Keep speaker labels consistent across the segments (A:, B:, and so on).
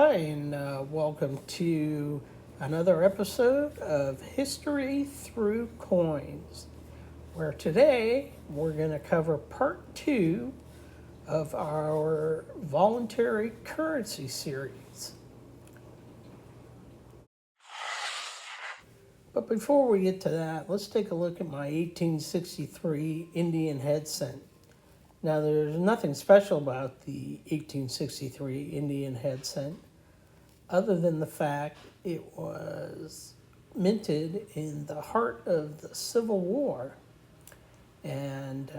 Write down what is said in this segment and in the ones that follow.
A: Hi, and welcome to another episode of History Through Coins, where today we're going to cover part two of our voluntary currency series. But before we get to that, let's take a look at my 1863 Indian head cent. Now, there's nothing special about the 1863 Indian head cent, other than the fact it was minted in the heart of the Civil War. And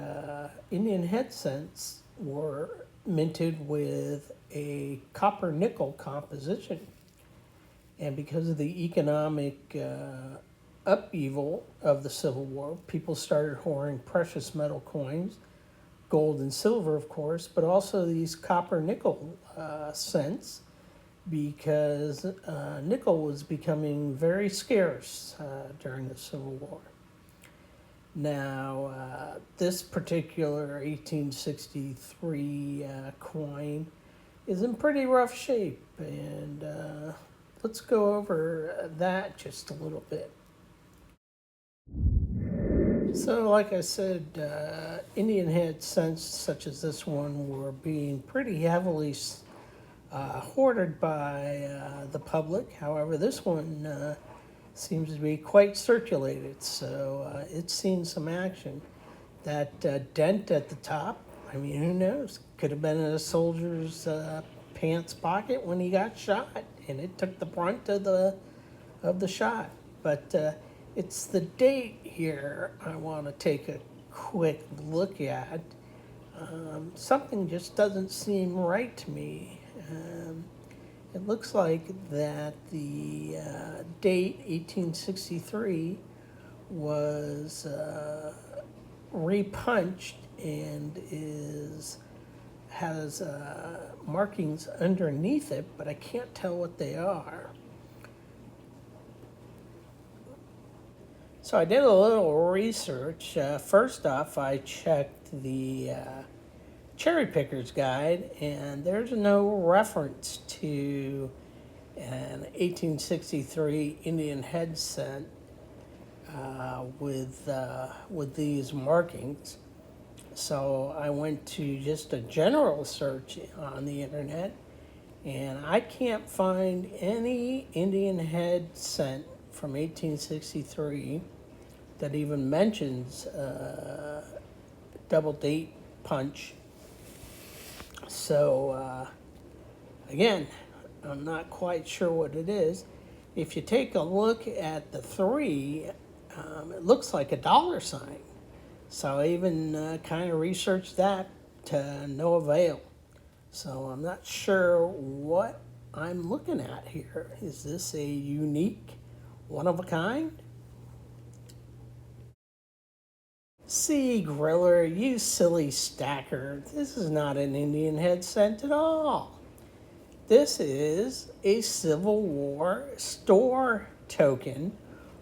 A: Indian head cents were minted with a copper nickel composition. And because of the economic upheaval of the Civil War, people started hoarding precious metal coins, gold and silver, of course, but also these copper nickel cents, because nickel was becoming very scarce during the Civil War. Now, this particular 1863 coin is in pretty rough shape, and let's go over that just a little bit. So, like I said, Indian head cents such as this one were being pretty heavily hoarded by the public. However, this one seems to be quite circulated, so it's seen some action. That dent at the top, I mean, who knows? Could have been in a soldier's pants pocket when he got shot, and it took the brunt of the shot. But it's the date here I want to take a quick look at. Something just doesn't seem right to me. It looks like that the date 1863 was repunched and has markings underneath it, but I can't tell what they are. So I did a little research. First off, I checked the Cherry Picker's Guide, and there's no reference to an 1863 Indian head cent with these markings. So I went to just a general search on the internet, and I can't find any Indian head cent from 1863 that even mentions double date punch. So, again, I'm not quite sure what it is. If you take a look at the three, it looks like a dollar sign. So I even kind of researched that to no avail. So I'm not sure what I'm looking at here. Is this a unique, one of a kind? See, Griller, you silly stacker, this is not an Indian head cent at all. This is a Civil War store token,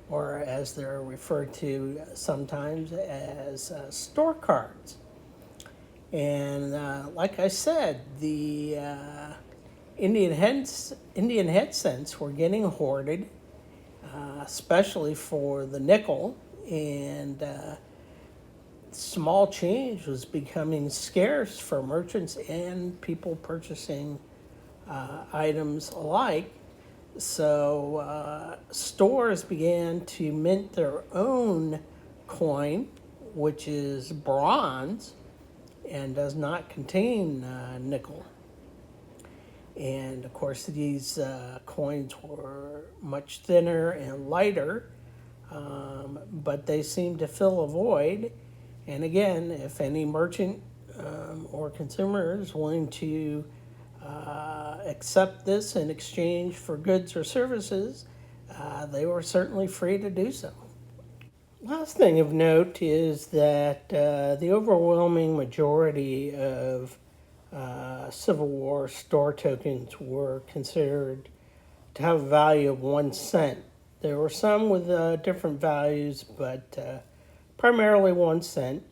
A: or as they're referred to sometimes as store cards. And like I said, the Indian head cents were getting hoarded, especially for the nickel, and small change was becoming scarce for merchants and people purchasing items alike. So stores began to mint their own coin, which is bronze and does not contain nickel. And of course, these coins were much thinner and lighter, but they seemed to fill a void. And again, if any merchant or consumer is willing to accept this in exchange for goods or services, they were certainly free to do so. Last thing of note is that the overwhelming majority of Civil War store tokens were considered to have a value of 1 cent. There were some with different values, but primarily 1 cent.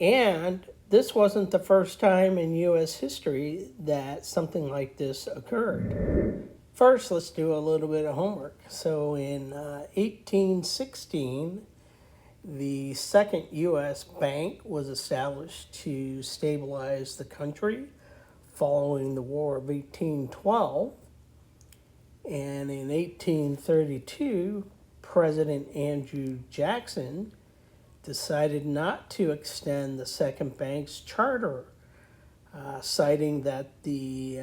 A: And this wasn't the first time in U.S. history that something like this occurred. First, let's do a little bit of homework. So in 1816, the second U.S. bank was established to stabilize the country following the War of 1812. And in 1832, President Andrew Jackson decided not to extend the second bank's charter, citing that the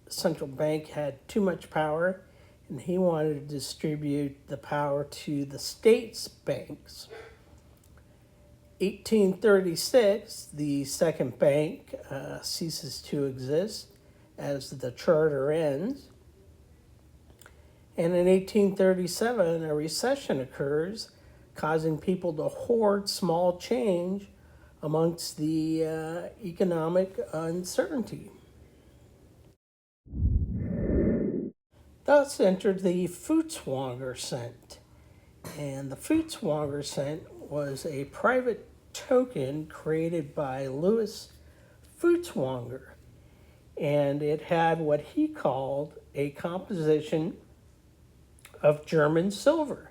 A: central bank had too much power and he wanted to distribute the power to the state's banks. 1836, the second bank ceases to exist as the charter ends. And in 1837, a recession occurs, causing people to hoard small change amongst the economic uncertainty. Thus entered the Footswanger cent. And the Footswanger cent was a private token created by Louis Footswanger. And it had what he called a composition of German silver,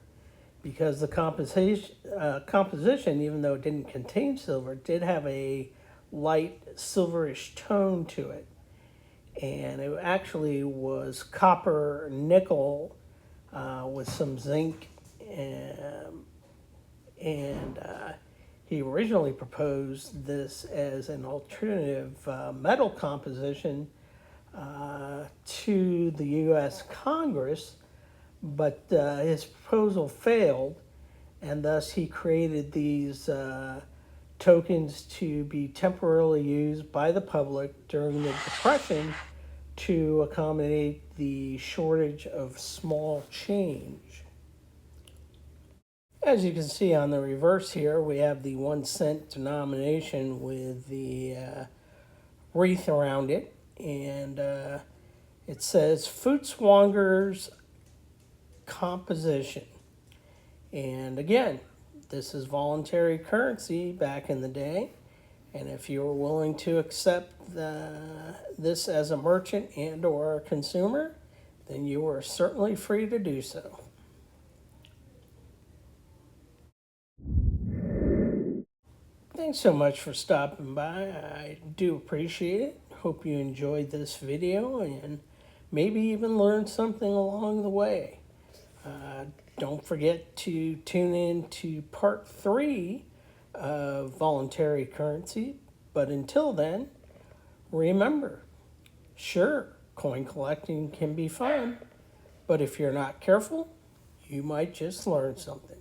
A: because the composition, even though it didn't contain silver, did have a light silverish tone to it. And it actually was copper nickel with some zinc. And he originally proposed this as an alternative metal composition to the U.S. Congress, but his proposal failed, and thus he created these tokens to be temporarily used by the public during the Depression to accommodate the shortage of small change. As you can see on the reverse here, we have the 1 cent denomination with the wreath around it, and it says Footswanger's composition. And again, this is voluntary currency back in the day, and if you were willing to accept this as a merchant and or a consumer, then you were certainly free to do so. Thanks so much for stopping by. I do appreciate it. Hope you enjoyed this video and maybe even learned something along the way. Don't forget to tune in to part 3 of voluntary currency. But until then, remember, sure, coin collecting can be fun, but if you're not careful, you might just learn something.